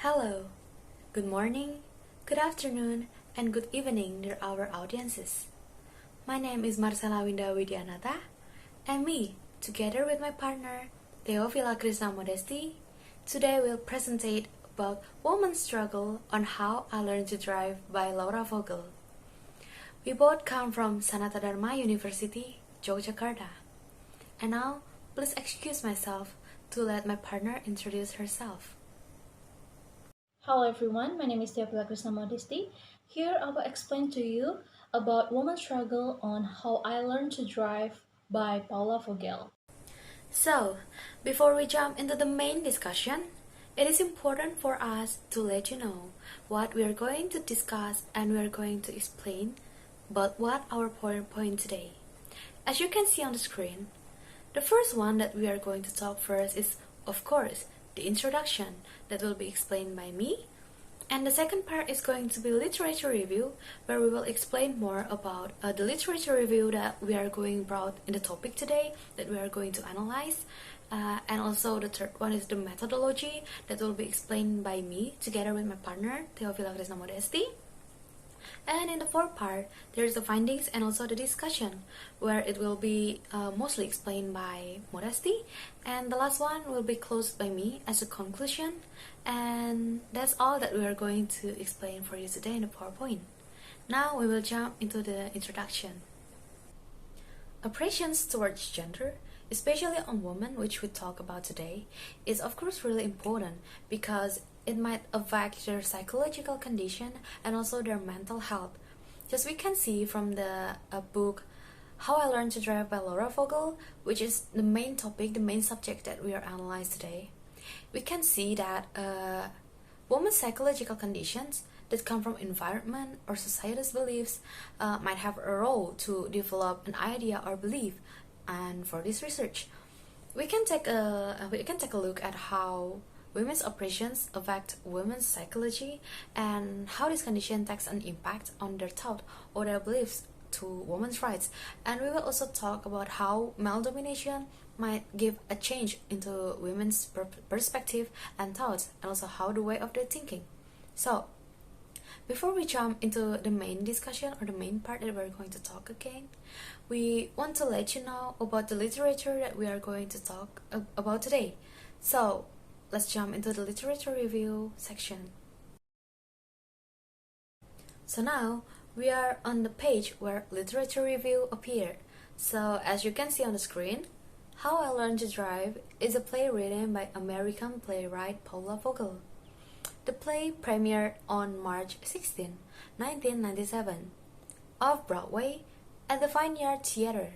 Hello, good morning, good afternoon, and good evening dear our audiences. My name is Marcela Winda Widyanata, and me, together with my partner, Theopilla Krishna Modesti, today we'll presentate about Woman's Struggle on How I Learned to Drive by Laura Vogel. We both come from Sanata Dharma University, Yogyakarta. And now, please excuse myself to let my partner introduce herself. Hello everyone, my name is Theopilla Krishna Modesti. Here I will explain to you about Woman's Struggle on How I Learned to Drive by Paula Vogel. So, before we jump into the main discussion, it is important for us to let you know what we are going to discuss and we are going to explain about what our point today. As you can see on the screen, the first one that we are going to talk first is, of course, the introduction that will be explained by me. And the second part is going to be literature review, where we will explain more about the literature review that we are going about in the topic today, that we are going to analyze. And also the third one is the methodology that will be explained by me together with my partner, Theopilla Krishna Modesti. And in the fourth part, there's the findings and also the discussion, where it will be mostly explained by Modesti. And the last one will be closed by me as a conclusion. And that's all that we are going to explain for you today in the PowerPoint. Now we will jump into the introduction. Oppressions towards gender, especially on women, which we talk about today, is of course really important because it might affect their psychological condition and also their mental health. Just we can see from the book How I Learned to Drive by Laura Vogel, which is the main topic, the main subject that we are analyzing today. We can see that women's psychological conditions that come from environment or society's beliefs might have a role to develop an idea or belief. And for this research, we can take a look at how women's oppressions affect women's psychology and how this condition takes an impact on their thought or their beliefs to women's rights. And we will also talk about how male domination might give a change into women's perspective and thoughts, and also how the way of their thinking. So, before we jump into the main discussion or the main part that we're going to talk again, we want to let you know about the literature that we are going to talk about today. So, let's jump into the literature review section. So now, we are on the page where literature review appeared. So as you can see on the screen, How I Learned to Drive is a play written by American playwright Paula Vogel. The play premiered on March 16, 1997, off-Broadway at the Vineyard Theater.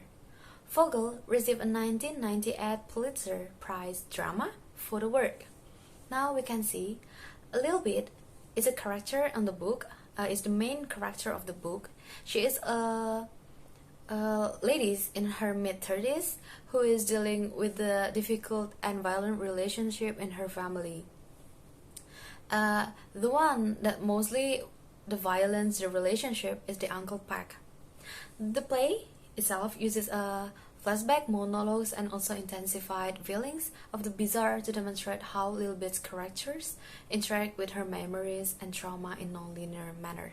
Vogel received a 1998 Pulitzer Prize drama for the work. Now we can see a little bit is a character on the book, is the main character of the book. She is a lady in her mid-30s who is dealing with the difficult and violent relationship in her family. The one that mostly the violence, the relationship, is the Uncle Pack. The play itself uses flashback monologues and also intensified feelings of the bizarre to demonstrate how Lil Bit's characters interact with her memories and trauma in non-linear manner.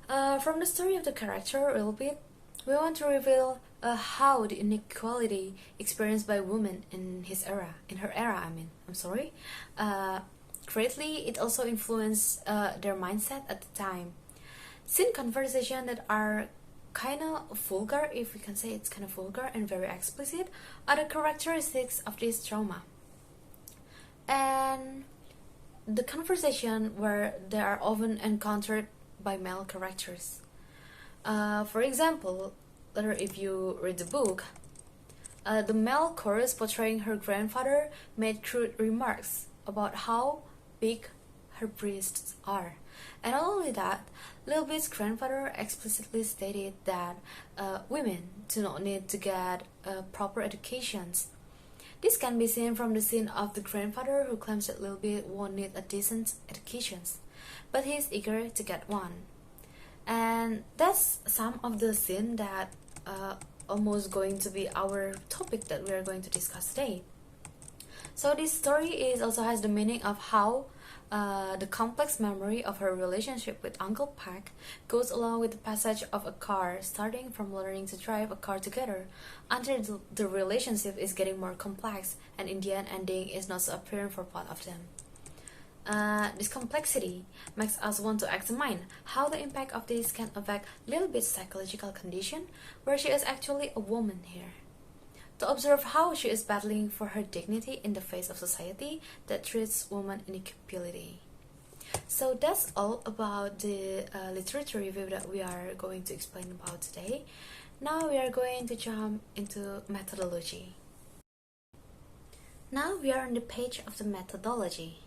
From the story of the character Lil Bit, we want to reveal how the inequality experienced by women in her era, greatly it also influenced their mindset at the time. Scene conversation that are kind of vulgar, if we can say it's kind of vulgar and very explicit, are the characteristics of this trauma. And the conversation where they are often encountered by male characters. For example, if you read the book, the male chorus portraying her grandfather made crude remarks about how big her breasts are. And not only that, Lil Bit's grandfather explicitly stated that women do not need to get proper educations. This can be seen from the scene of the grandfather who claims that Lil Bit won't need a decent education, but he is eager to get one. And that's some of the scene that almost going to be our topic that we are going to discuss today. So this story is also has the meaning of how the complex memory of her relationship with Uncle Pack goes along with the passage of a car, starting from learning to drive a car together until the relationship is getting more complex, and in the end ending is not so apparent for both of them. This complexity makes us want to examine how the impact of this can affect little bit psychological condition where she is actually a woman here. To observe how she is battling for her dignity in the face of society that treats women inequality. So that's all about the literature review that we are going to explain about today. Now we are going to jump into methodology. Now we are on the page of the methodology.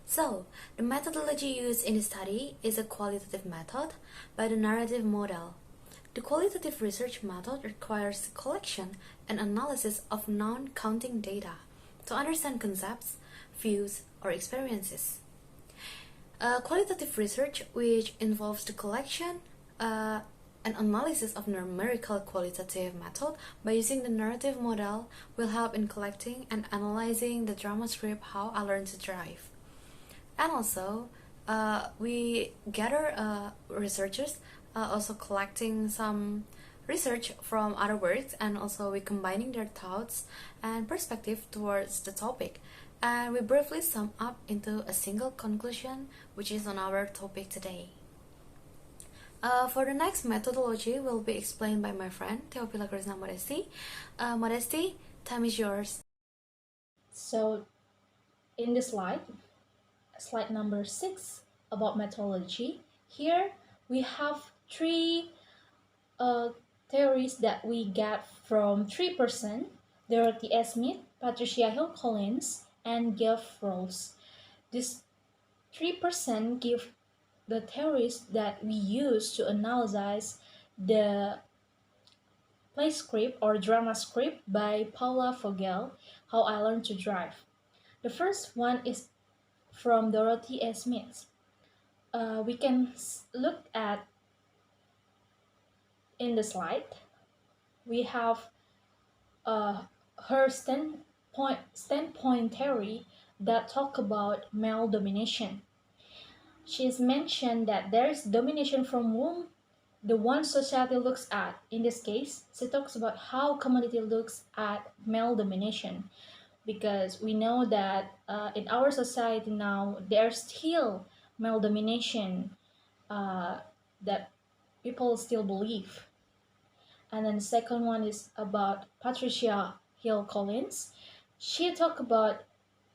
So, the methodology used in the study is a qualitative method by the narrative model. The qualitative research method requires the collection and analysis of non-counting data to understand concepts, views, or experiences. Qualitative research, which involves the collection and analysis of numerical qualitative method by using the narrative model, will help in collecting and analyzing the drama script How I Learned to Drive. And also, we gather researchers also collecting some research from other works, and also we combining their thoughts and perspective towards the topic, and we briefly sum up into a single conclusion, which is on our topic today. For the next methodology will be explained by my friend Theopilla Modesti. Modesti, time is yours. So, in the slide number 6 about methodology, here we have three theories that we get from three persons: Dorothy S. Smith, Patricia Hill Collins, and Geoff Rawls. These three persons give the theories that we use to analyze the play script or drama script by Paula Vogel, How I Learned to Drive. The first one is from Dorothy S. Smith. We can look at in the slide. We have uh, her standpoint theory that talk about male domination. She's mentioned that there is domination from whom the one society looks at. In this case, she talks about how community looks at male domination, because we know that in our society now there's still male domination uh, that people still believe. And then the second one is about Patricia Hill Collins. She talked about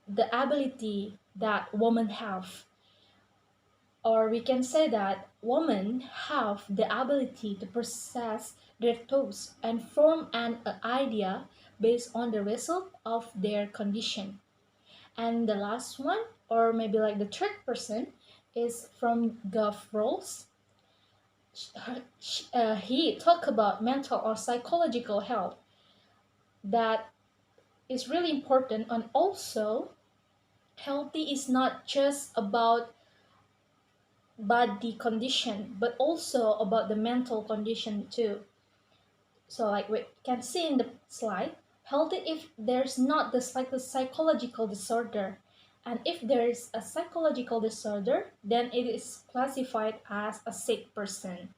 the ability that women have, or we can say that women have the ability to process their thoughts and form an idea based on the result of their condition. And the last one, or maybe like the third person, is from Geoff Rawls. He talked about mental or psychological health that is really important, and also healthy is not just about body condition but also about the mental condition too. So like we can see in the slide, healthy if there's not this like the psychological disorder, and if there is a psychological disorder then it is classified as a sick person.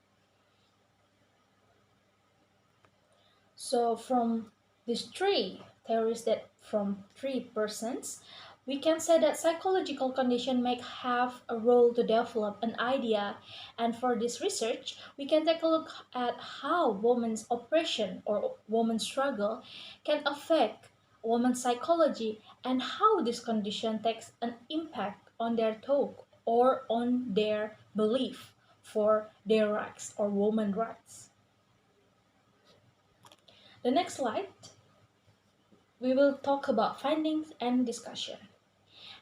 So from these three theories, that from three persons, we can say that psychological condition may have a role to develop an idea. And for this research, we can take a look at how women's oppression or women's struggle can affect women's psychology, and how this condition takes an impact on their talk or on their belief for their rights or women rights. The next slide, we will talk about findings and discussion.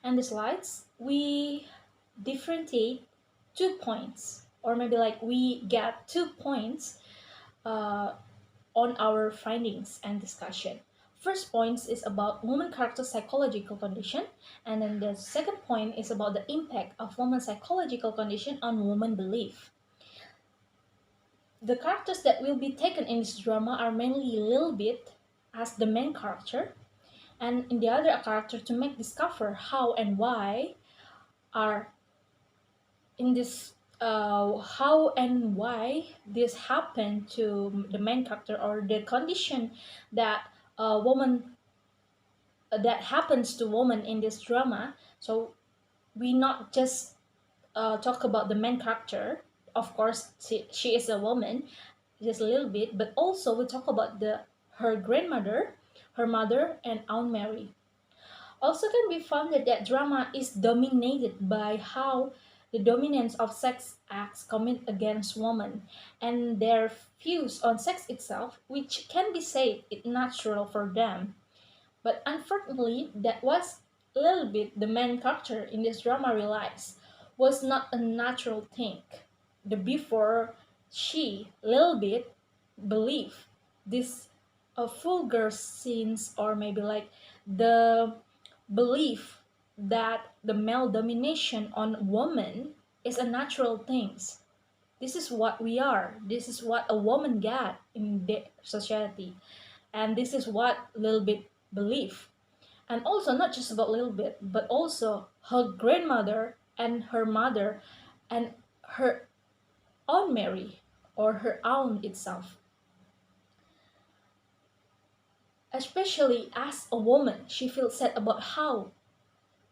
And the slides, we differentiate 2 points, or maybe like we get 2 points uh, on our findings and discussion. First point is about woman character psychological condition, and then the second point is about the impact of woman psychological condition on woman belief. The characters that will be taken in this drama are mainly Lil Bit as the main character, and in the other a character to make discover how and why are in this how and why this happened to the main character, or the condition that a woman that happens to woman in this drama. So we not just talk about the main character. Of course, she is a woman, just a little bit, but also we talk about the her grandmother, her mother, and Aunt Mary. Also can be found that drama is dominated by how the dominance of sex acts commit against women and their views on sex itself, which can be said is natural for them. But unfortunately, that was a little bit the main character in this drama realized was not a natural thing. The before she little bit believe this vulgar scenes, or maybe like the belief that the male domination on woman is a natural things. This is what we are. This is what a woman got in the society, and this is what little bit believe. And also not just about little bit, but also her grandmother and her mother and her own Mary, or her own itself. Especially as a woman, she feels sad about how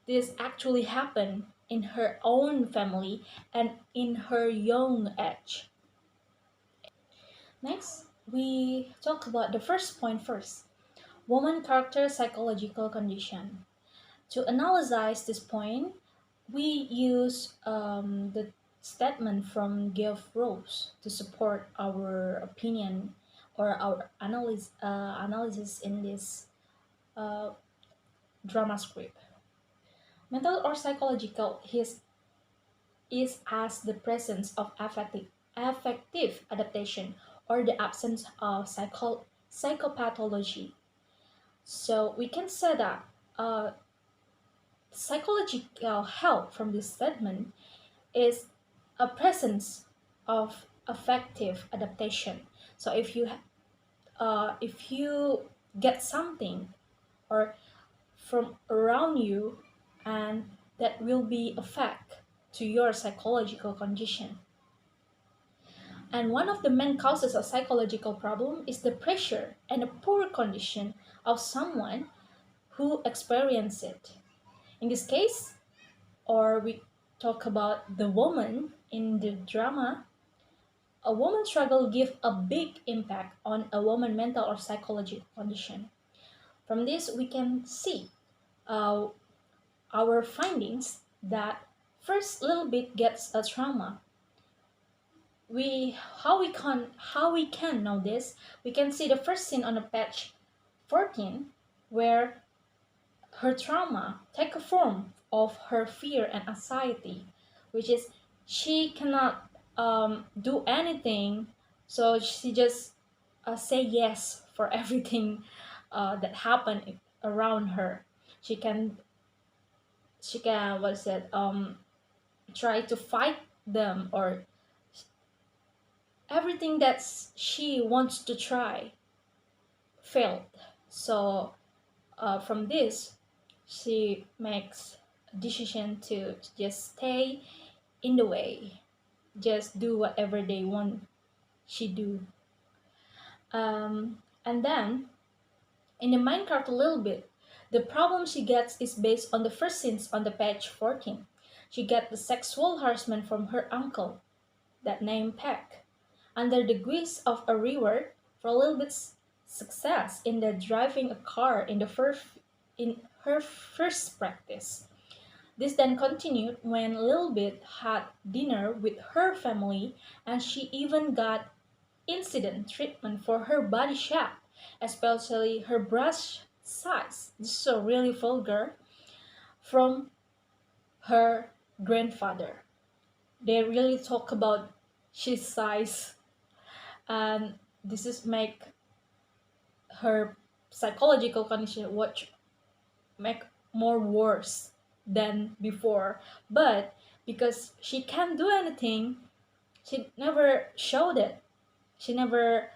this actually happened in her own family and in her young age. Next, we talk about the first point first. Woman character psychological condition. To analyze this point, we use the statement from Geoff Rose to support our opinion or our analysis in this uh, drama script. Mental or psychological is as the presence of affective adaptation or the absence of psychopathology. So we can say that psychological help from this statement is a presence of affective adaptation. So if you get something or from around you, and that will be effect to your psychological condition. And one of the main causes of psychological problem is the pressure and the poor condition of someone who experience it. In this case, or we talk about the woman in the drama, a woman's struggle give a big impact on a woman's mental or psychological condition. From this, we can see uh, our findings that first little bit gets a trauma. We how we can know this? We can see the first scene on the page 14, where her trauma take a form of her fear and anxiety, which is she cannot do anything, so she just say yes for everything that happened around her. She can what is it try to fight them, or everything that she wants to try failed. So from this, she makes a decision to just stay in the way, just do whatever they want she do. And then in the Minecraft a little bit, the problem she gets is based on the first scenes on the page 14. She gets the sexual harassment from her uncle, that name Peck, under the guise of a reward for a little bit success in the driving a car in her first practice. This then continued when Lil Bit had dinner with her family, and she even got incident treatment for her body shape, especially her breast size. This is so really vulgar, from her grandfather. They really talk about she's size, and this is make her psychological condition what make more worse than before. But because she can't do anything, she never showed it. She never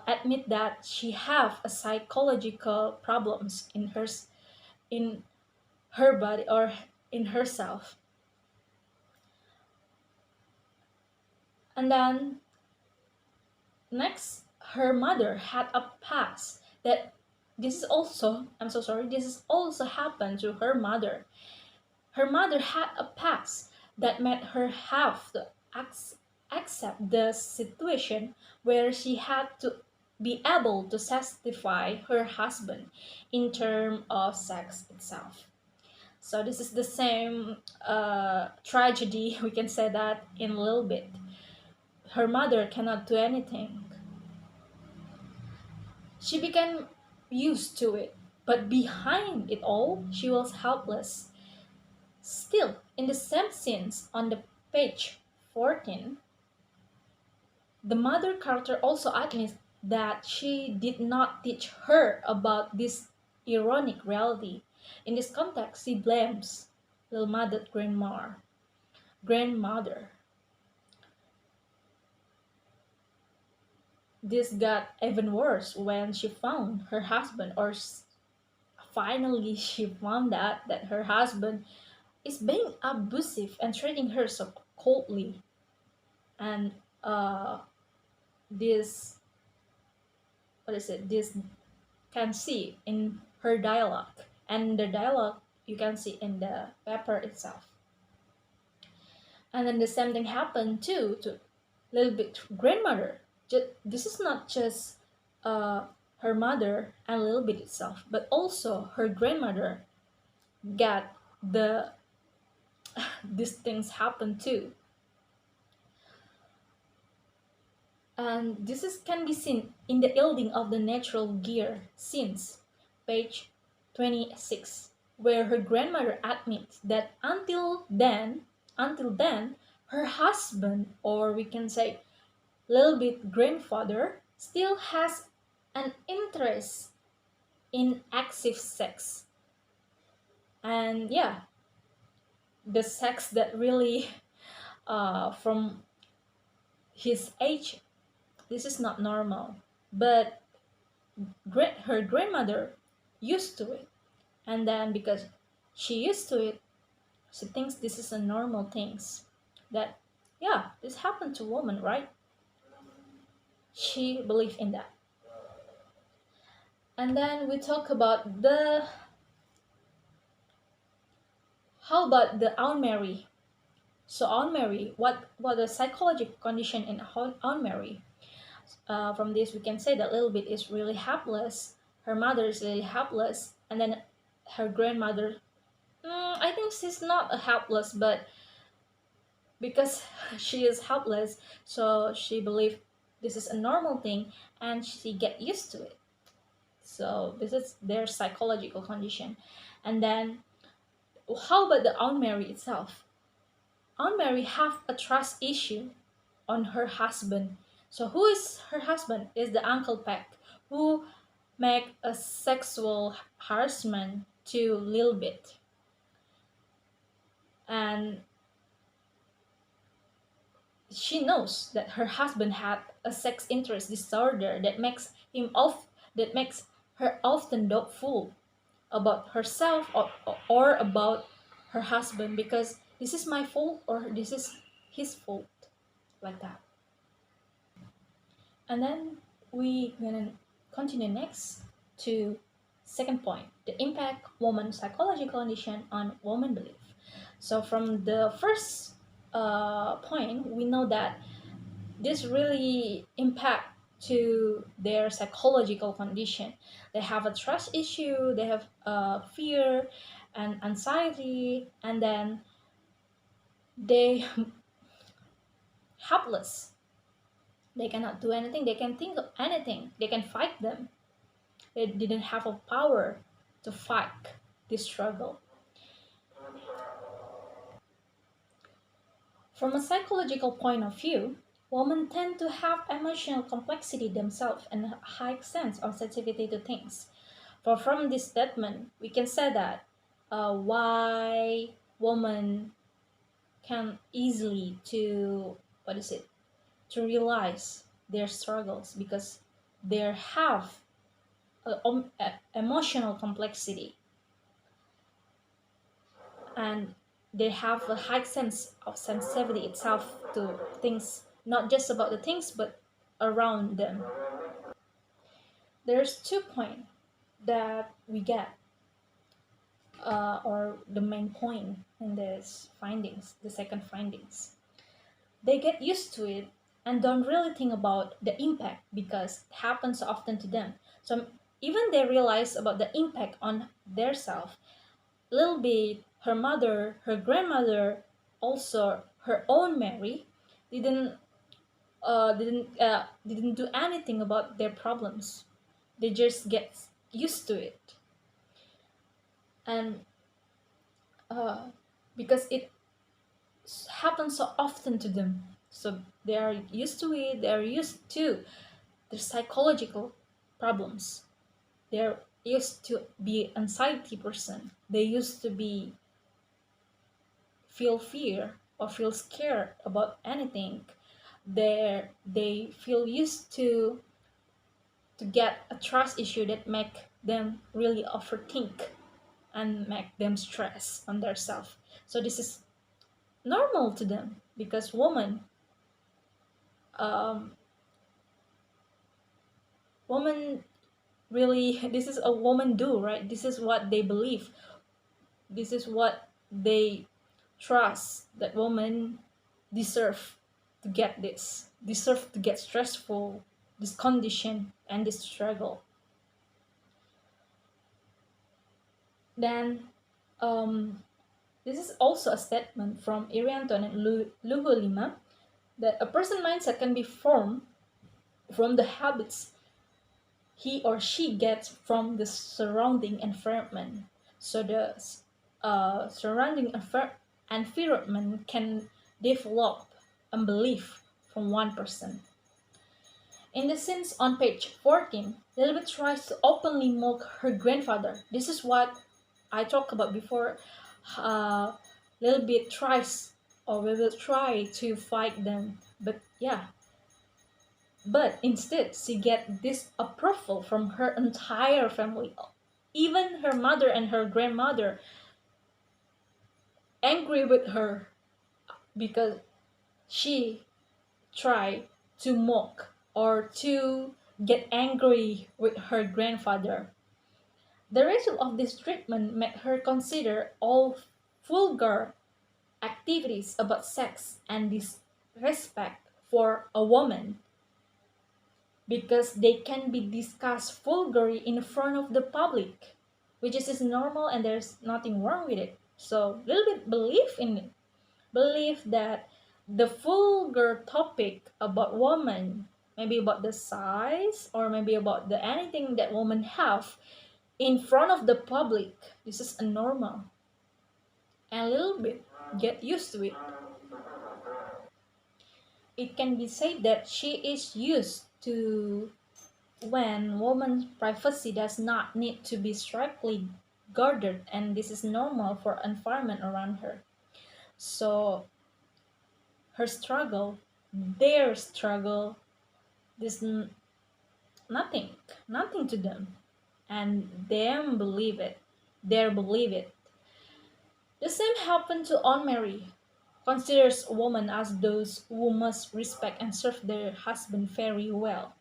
admit that she have a psychological problems in her body or in herself. And then next, her mother had a past that this is also, I'm so sorry, this is also happened to her mother. Her mother had a past that made her have to accept the situation where she had to be able to satisfy her husband in terms of sex itself. So this is the same tragedy, we can say that in a little bit. Her mother cannot do anything. She became used to it, but behind it all, she was helpless. Still, in the same scenes on the page 14, the mother character also admits that she did not teach her about this ironic reality. In this context, she blames little mother grandmother. This got even worse when she found her husband, or finally she found out that her husband is being abusive and treating her so coldly. And uh, this, what is it? This can see in her dialogue, and the dialogue you can see in the paper itself. And then the same thing happened too to little bit grandmother. This is not just uh, her mother and little bit itself, but also her grandmother got the these things happen too. And this is can be seen in the yielding of the natural gear scenes, page 26, where her grandmother admits that until then, her husband, or we can say little bit grandfather, still has an interest in active sex. And yeah, the sex that really from his age, this is not normal. But her grandmother used to it, and then because she used to it, she thinks this is a normal things, that yeah, this happened to women, right? She believed in that. And then we talk about the how about the Aunt Mary. So Aunt Mary, what the psychological condition in Aunt Mary? From this we can say that little bit is really helpless, her mother is really helpless, and then her grandmother, I think she's not a helpless, but because she is helpless, so she believed this is a normal thing, and she get used to it. So this is their psychological condition. And then how about the Aunt Mary itself? Aunt Mary have a trust issue on her husband. So who is her husband? Is the Uncle Peck, who make a sexual harassment to Lil Bit. And she knows that her husband had a sex interest disorder that makes her often doubtful about herself, or about her husband, because this is my fault or this is his fault, like that. And then we gonna continue next to second point, the impact woman psychological condition on woman belief. So from the first point, we know that this really impact to their psychological condition. They have a trust issue, they have fear and anxiety, and then they helpless. They cannot do anything, they can think of anything, they can fight them. They didn't have a power to fight this struggle. From a psychological point of view, women tend to have emotional complexity themselves and a high sense of sensitivity to things. For from this statement, we can say that why women can easily to, what is it, to realize their struggles, because they have emotional complexity, and they have a high sense of sensitivity itself to things, not just about the things but around them. There's 2 points that we get, or the main point in this findings, the second findings. They get used to it and don't really think about the impact because it happens so often to them. So even they realize about the impact on their self, little bit her mother, her grandmother, also her own Mary, didn't didn't do anything about their problems. They just get used to it, and uh, because it happens so often to them, so they are used to it. They are used to the psychological problems. They're used to be anxiety person. They used to be feel fear or feel scared about anything. They feel used to get a trust issue that make them really overthink and make them stress on their self. So this is normal to them because um, woman really this is a woman do, right? This is what they believe. This is what they trust, that women deserve to get this, deserve to get stressful, this condition and this struggle. Then this is also a statement from Irianton and Lugo Lima, that a person mindset can be formed from the habits he or she gets from the surrounding environment. So the surrounding environment can develop a belief from one person. In the scenes on page 14, Lilibet tries to openly mock her grandfather. This is what I talked about before. Uh, Lilibet tries or will try to fight them, but yeah, but instead she get this approval from her entire family. Even her mother and her grandmother angry with her because she tried to mock or to get angry with her grandfather. The result of this treatment made her consider all vulgar activities about sex and disrespect for a woman because they can be discussed vulgarly in front of the public, which is normal and there's nothing wrong with it. So little bit believe in it, believe that the vulgar topic about woman, maybe about the size or maybe about the anything that women have in front of the public, this is a normal, and a little bit get used to it. It can be said that she is used to when woman's privacy does not need to be strictly guarded, and this is normal for environment around her. So her struggle, their struggle, this nothing, nothing to them, and them believe it. They believe it. The same happened to Aunt Mary. Considers women as those who must respect and serve their husband very well,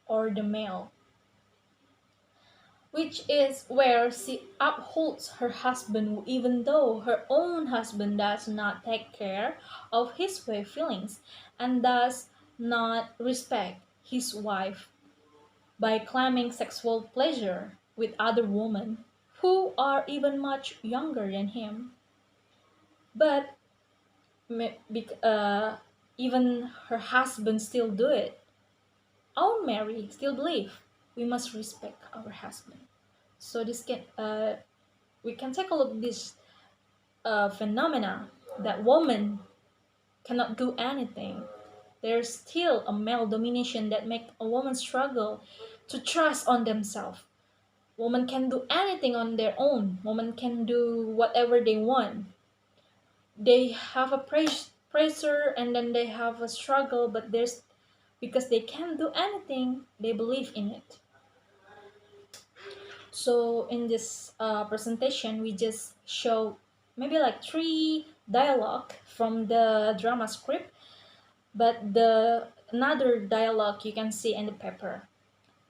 or the male, which is where she upholds her husband even though her own husband does not take care of his feelings and does not respect his wife by claiming sexual pleasure with other women who are even much younger than him. But even her husband still do it. Our Mary still believe we must respect our husband. So this can we can take a look at this phenomena that women cannot do anything. There's still a male domination that make a woman struggle to trust on themselves. Women can do anything on their own. Women can do whatever they want. They have a pressure and then they have a struggle, but there's because they can't do anything they believe in it. So in this presentation, we just show maybe like three dialogue from the drama script, but the another dialogue you can see in the paper.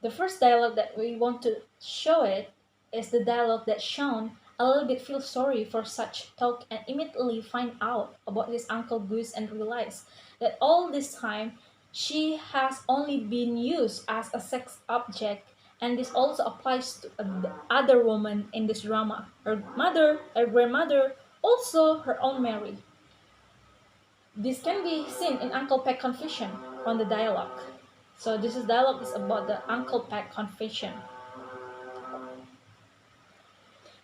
The first dialogue that we want to show it is the dialogue that Sean a little bit feels sorry for such talk and immediately find out about his uncle Goose and realize that all this time she has only been used as a sex object, and this also applies to the other woman in this drama, her mother, her grandmother, also her own Mary. This can be seen in Uncle Peck confession on the dialogue. So this is dialogue is about the Uncle Peck confession.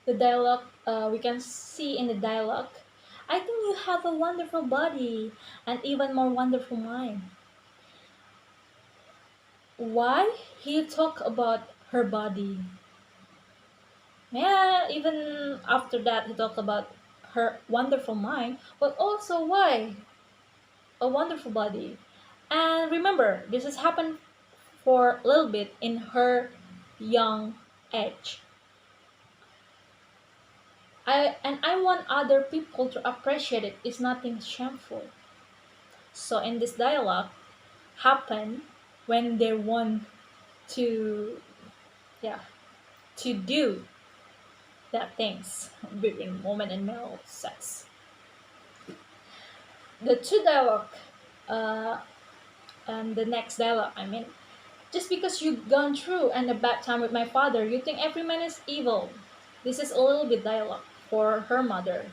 The dialogue we can see in the dialogue. I think you have a wonderful body and even more wonderful mind. Why he talk about her body? Yeah, even after that he talk about her wonderful mind, but also why a wonderful body. And remember, this has happened for a little bit in her young age. I want other people to appreciate it. It's nothing shameful. So in this dialogue happen when they want to, yeah, to do that things between woman and male sex. The two dialogue uh, and the next dialogue, I mean, just because you've gone through and a bad time with my father, you think every man is evil. This is a little bit dialogue for her mother.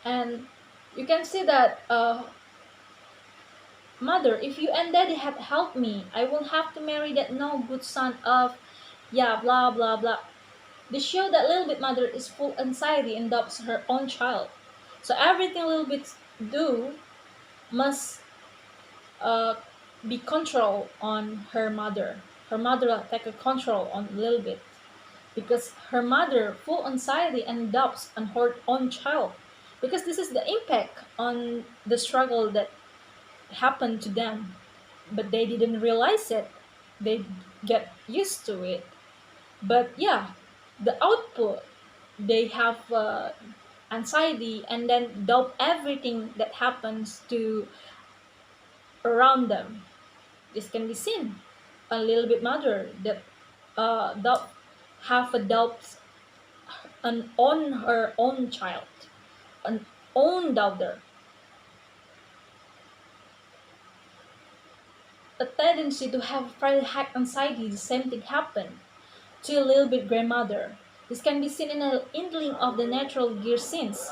And you can see that, mother, if you and daddy had helped me, I won't have to marry that no good son of, yeah, blah, blah, blah. They show that little bit mother is full anxiety and doubts her own child. So everything little bit do must uh, be control on her mother. Her mother will take a control on little bit because her mother full anxiety and doubts on her own child, because this is the impact on the struggle that happened to them, but they didn't realize it. They get used to it, but yeah, the output, they have anxiety and then doubt everything that happens to around them. This can be seen a little bit mother that doubt, have a doubt on her own child, an own doubter, a tendency to have fairly high anxiety. The same thing happened to a little bit grandmother. This can be seen in a inkling of the natural gear scenes,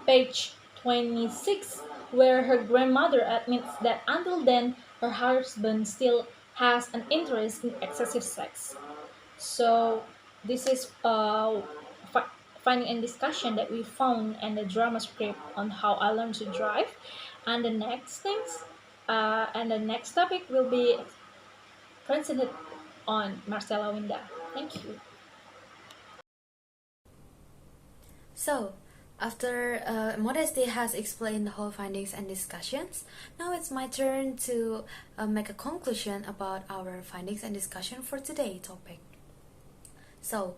page 26, where her grandmother admits that until then her husband still has an interest in excessive sex. So this is finding and discussion that we found in the drama script on how I learned to drive. And the next things, and the next topic will be presented on Marcela Winda. Thank you. So, after Modesty has explained the whole findings and discussions, now it's my turn to make a conclusion about our findings and discussion for today's topic. So,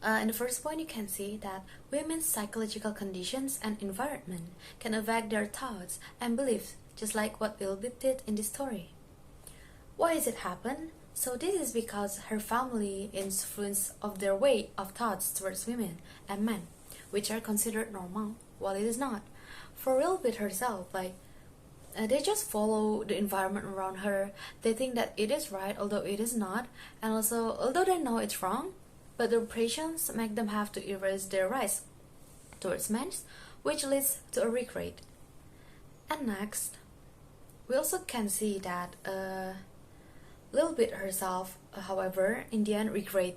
in the first point, you can see that women's psychological conditions and environment can affect their thoughts and beliefs, just like what Wilbit did in this story. Why does it happen? So this is because her family influence of their way of thoughts towards women and men, which are considered normal, while it is not. For Wilbit herself, they just follow the environment around her. They think that it is right, although it is not, and also although they know it's wrong, but the oppressions make them have to erase their rights towards men, which leads to a regret. And next, we also can see that Little Bit herself, however, in the end regret.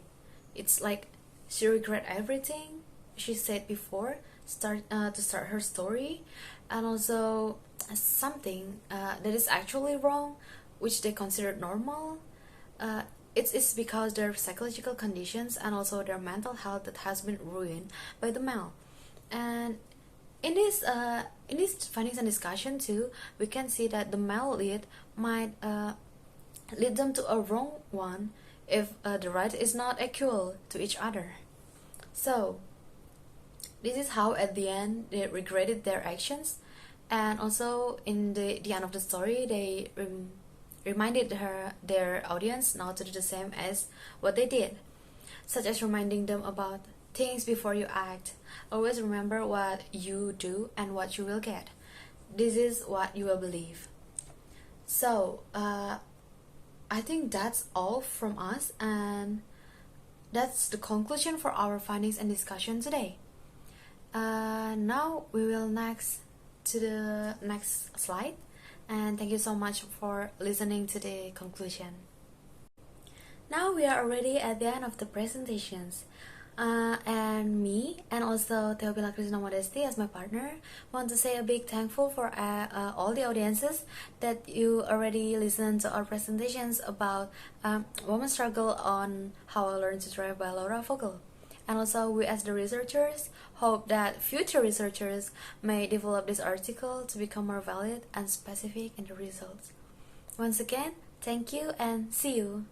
It's like she regret everything she said before to start her story, and also something that is actually wrong, which they considered normal. It's because their psychological conditions and also their mental health that has been ruined by the male. And In this findings and discussion too, we can see that the male lead might lead them to a wrong one if the right is not equal to each other. So this is how at the end they regretted their actions, and also in the end of the story they reminded their audience not to do the same as what they did, such as reminding them about things before you act. Always remember what you do and what you will get. This is what you will believe. So I think that's all from us, and that's the conclusion for our findings and discussion today. Now we will next to the next slide, and thank you so much for listening to the conclusion. Now we are already at the end of the presentations. And me and also Theopilla Modesti as my partner want to say a big thankful for all the audiences that you already listened to our presentations about women's struggle on How I Learned to Drive by Laura Vogel. And also we as the researchers hope that future researchers may develop this article to become more valid and specific in the results. Once again, thank you and see you.